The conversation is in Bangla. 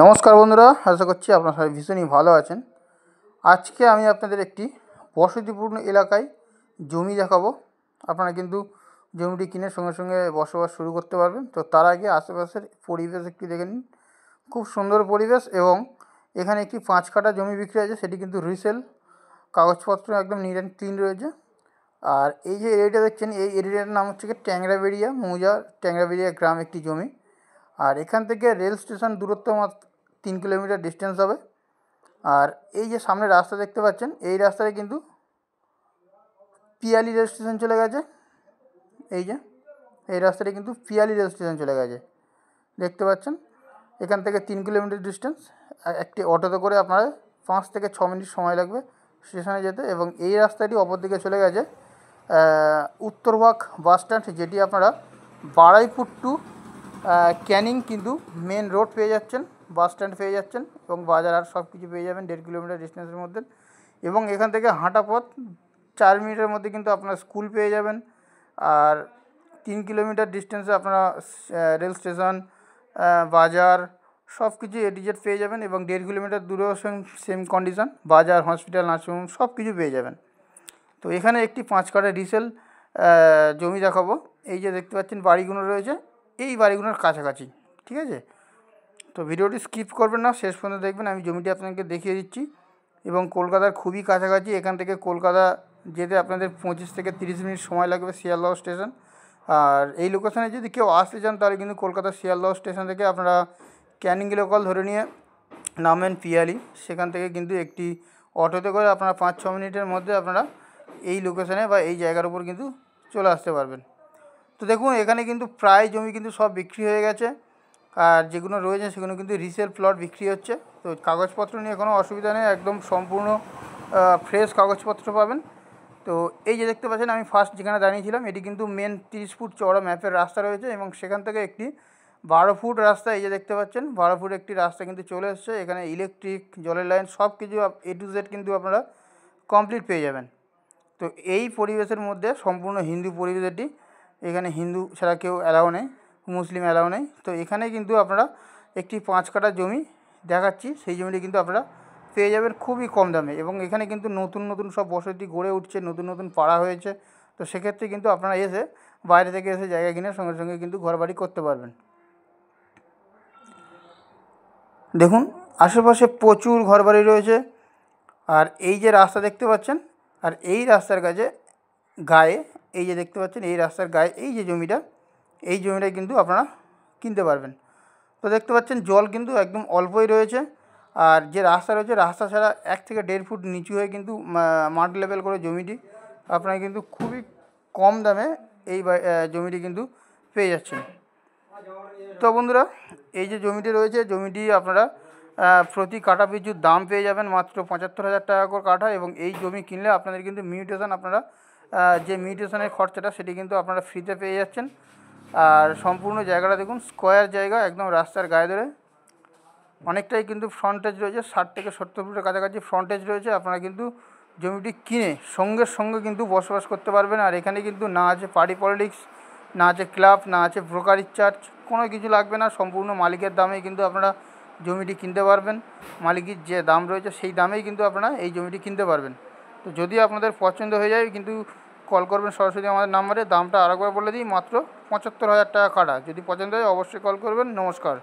নমস্কার বন্ধুরা, আশা করছি আপনারা সবাই ভীষণই ভালো আছেন। আজকে আমি আপনাদের একটি বসতিপূর্ণ এলাকায় জমি দেখাবো। আপনারা কিন্তু জমিটি কিনে সঙ্গে সঙ্গে বসবাস শুরু করতে পারবেন। তো তার আগে আশেপাশের পরিবেশ একটু দেখে নিন। খুব সুন্দর পরিবেশ এবং এখানে একটি 5 কাঠা জমি বিক্রি আছে, সেটি কিন্তু রিসেল, কাগজপত্র একদম নিট অ্যান্ড ক্লিন রয়েছে। আর এই যে এরিয়াটা দেখছেন, এই এরিয়াটার নাম হচ্ছে ট্যাংরাবেড়িয়া মৌজা, ট্যাংরাবেড়িয়া গ্রাম একটি জমি। আর এখান থেকে রেল স্টেশন দূরত্ব মাত্র 3 কিলোমিটার ডিস্টেন্স হবে। আর এই যে সামনে রাস্তা দেখতে পাচ্ছেন, এই রাস্তায় কিন্তু পিয়ালি রেল স্টেশন চলে গেছে। এই রাস্তাটা কিন্তু পিয়ালি রেল স্টেশন চলে গেছে, দেখতে পাচ্ছেন। এখান থেকে 3 কিলোমিটার ডিস্টেন্স। একটি অটোতে করে আপনারা 5 থেকে 6 মিনিট সময় লাগবে স্টেশনে যেতে। এবং এই রাস্তাটি অপর দিকে চলে গেছে উত্তরবাগ বাস স্ট্যান্ড, যেটি আপনারা বারাইপুর টু ক্যানিং কিন্তু মেন রোড পেয়ে যাচ্ছেন, বাস স্ট্যান্ড পেয়ে যাচ্ছেন এবং বাজার আর সব কিছু পেয়ে যাবেন 1.5 কিলোমিটার ডিস্টেন্সের মধ্যে। এবং এখান থেকে হাঁটা পথ 4 মিনিটের মধ্যে কিন্তু আপনারা স্কুল পেয়ে যাবেন। আর 3 কিলোমিটার ডিস্টেন্সে আপনারা রেল স্টেশন, বাজার সব কিছু এডিজেড পেয়ে যাবেন। এবং 1.5 কিলোমিটার দূরেও সেম কন্ডিশন, বাজার, হসপিটাল, নার্সিংহোম সব কিছু পেয়ে যাবেন। তো এখানে একটি 5 কাঠা রিসেল জমি দেখাবো। এই যে দেখতে পাচ্ছেন বাড়িগুলো রয়েছে, এই বাড়িগুলোর কাছাকাছি, ঠিক আছে। তো ভিডিওটি স্কিপ করবেন না, শেষ পর্যন্ত দেখবেন। আমি জমিটি আপনাকে দেখিয়ে দিচ্ছি এবং কলকাতার খুবই কাছাকাছি। এখান থেকে কলকাতা যেতে আপনাদের 25 থেকে 30 মিনিট সময় লাগবে, শিয়ালদহ স্টেশন। আর এই লোকেশানে যদি কেউ আসতে চান তাহলে কিন্তু কলকাতার শিয়ালদহ স্টেশন থেকে আপনারা ক্যানিং লোকাল ধরে নিয়ে নামেন পিয়ালি। সেখান থেকে কিন্তু একটি অটোতে করে আপনারা 5-6 মিনিটের মধ্যে আপনারা এই লোকেশানে বা এই জায়গার উপর কিন্তু চলে আসতে পারবেন। তো দেখুন, এখানে কিন্তু প্রায় জমি কিন্তু সব বিক্রি হয়ে গেছে। আর যেগুলো রয়েছে সেগুলো কিন্তু রিসেল প্লট বিক্রি হচ্ছে। তো কাগজপত্র নিয়ে কোনো অসুবিধা নেই, একদম সম্পূর্ণ ফ্রেশ কাগজপত্র পাবেন। তো এই যে দেখতে পাচ্ছেন, আমি ফার্স্ট যেখানে দাঁড়িয়েছিলাম, এটি কিন্তু মেন 30 ফুট চওড়া ম্যাপের রাস্তা রয়েছে এবং সেখান থেকে একটি 12 ফুট রাস্তা, এই যে দেখতে পাচ্ছেন 12 ফুট একটি রাস্তা কিন্তু চলে এসছে। এখানে ইলেকট্রিক, জলের লাইন সব কিছু A to Z কিন্তু আপনারা কমপ্লিট পেয়ে যাবেন। তো এই পরিবেশের মধ্যে সম্পূর্ণ হিন্দু পরিবেশ এটি। এখানে হিন্দু ছাড়া কেউ অ্যালাউ নেই, মুসলিম অ্যালাউ নেই। তো এখানে কিন্তু আপনারা একটি 5 কাঠা জমি দেখাচ্ছি, সেই জমিটি কিন্তু আপনারা পেয়ে যাবেন খুবই কম দামে। এবং এখানে কিন্তু নতুন নতুন সব বসতি গড়ে উঠছে, নতুন নতুন পাড়া হয়েছে। তো সেক্ষেত্রে কিন্তু আপনারা এসে বাইরে থেকে এসে জায়গা কিনে সঙ্গে সঙ্গে কিন্তু ঘরবাড়ি করতে পারবেন। দেখুন, আশেপাশে প্রচুর ঘরবাড়ি রয়েছে। আর এই যে রাস্তা দেখতে পাচ্ছেন, আর এই রাস্তার গায়ে এই যে দেখতে পাচ্ছেন, এই রাস্তার গায়ে এই যে জমিটা, এই জমিটা কিন্তু আপনারা কিনতে পারবেন। তো দেখতে পাচ্ছেন জল কিন্তু একদম অল্পই রয়েছে। আর যে রাস্তা রয়েছে, রাস্তা ছাড়া 1 থেকে 1.5 ফুট নিচু হয়ে কিন্তু মাঠ লেভেল করে জমিটি আপনারা কিন্তু খুবই কম দামে এই জমিটি কিন্তু পেয়ে যাচ্ছেন। তো বন্ধুরা, এই যে জমিটি রয়েছে, জমিটি আপনারা প্রতি কাঠা পিছু দাম পেয়ে যাবেন মাত্র 75,000 টাকা করে কাঠা। এবং এই জমি কিনলে আপনাদের কিন্তু মিউটেশন, আপনারা যে মিউটেশনের খরচাটা সেটি কিন্তু আপনারা ফ্রিতে পেয়ে যাচ্ছেন। আর সম্পূর্ণ জায়গাটা দেখুন, স্কোয়ার জায়গা, একদম রাস্তার গায়ে ধরে। অনেকটাই কিন্তু ফ্রন্টেজ রয়েছে, 60 থেকে 70 ফুটের কাছাকাছি ফ্রন্টেজ রয়েছে। আপনারা কিন্তু জমিটি কিনে সঙ্গে সঙ্গে কিন্তু বসবাস করতে পারবেন। আর এখানে কিন্তু না আছে পার্টি পলিটিক্স, না আছে ক্লাব, না আছে ব্রোকারেজ চার্জ, কোনো কিছু লাগবে না। সম্পূর্ণ মালিকের দামেই কিন্তু আপনারা জমিটি কিনতে পারবেন। মালিকের যে দাম রয়েছে সেই দামেই কিন্তু আপনারা এই জমিটি কিনতে পারবেন। তো যদি আপনাদের পছন্দ হয়ে যায় কিন্তু কল করবেন সরাসরি আমাদের নাম্বারে। দামটা আরেকবার বলে দিই, মাত্র 75,000 টাকা কাঠা। যদি পছন্দ হয় অবশ্যই কল করবেন। নমস্কার।